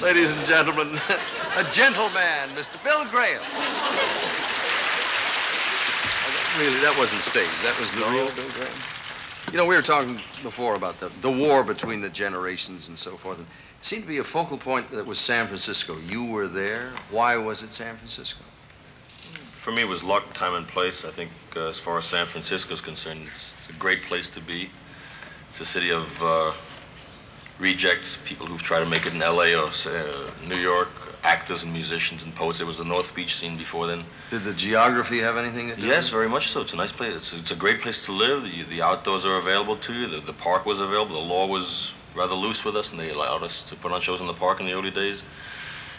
Ladies and gentlemen, a gentleman, Mr. Bill Ghram. Really, that wasn't staged. That was the real Bill Ghram. You know, we were talking before about the war between the generations and so forth. And it seemed to be a focal point that was San Francisco. You were there. Why was it San Francisco? For me, it was luck, time, and place. I think as far as San Francisco is concerned, it's a great place to be. It's a city of rejects, people who've tried to make it in L.A. or New York, actors and musicians and poets. It was the North Beach scene before then. Did the geography have anything to do with it? Yes, very much so. It's a nice place. It's a great place to live. The outdoors are available to you. The park was available. The law was rather loose with us, and they allowed us to put on shows in the park in the early days.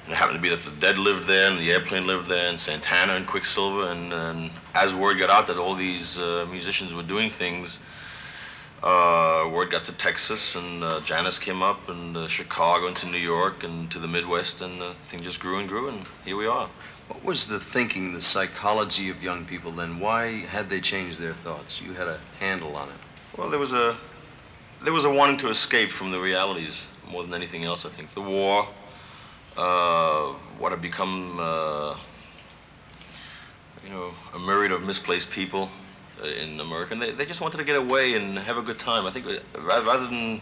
And it happened to be that the Dead lived there, and the Airplane lived there, and Santana and Quicksilver. And as word got out that all these musicians were doing things, word got to Texas, and Janice came up, and Chicago, and to New York, and to the Midwest, and the thing just grew and grew, and here we are. What was the thinking, the psychology of young people then? Why had they changed their thoughts? You had a handle on it. Well, there was a wanting to escape from the realities more than anything else, I think. The war, what had become, you know, a myriad of misplaced people in America, and they just wanted to get away and have a good time. I think rather than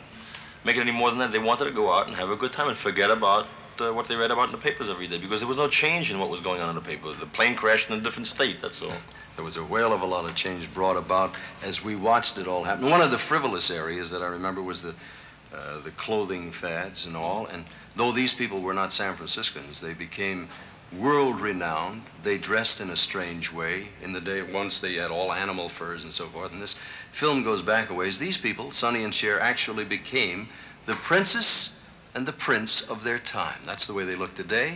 make it any more than that, they wanted to go out and have a good time and forget about what they read about in the papers every day, because there was no change in what was going on in the paper. The plane crashed in a different state, that's all. There was a whale of a lot of change brought about as we watched it all happen. One of the frivolous areas that I remember was the clothing fads and all, and though these people were not San Franciscans, they became world-renowned. They dressed in a strange way. In the day once they had all animal furs and so forth, and this film goes back a ways. These people, Sonny and Cher, actually became the princess and the prince of their time. That's the way they look today.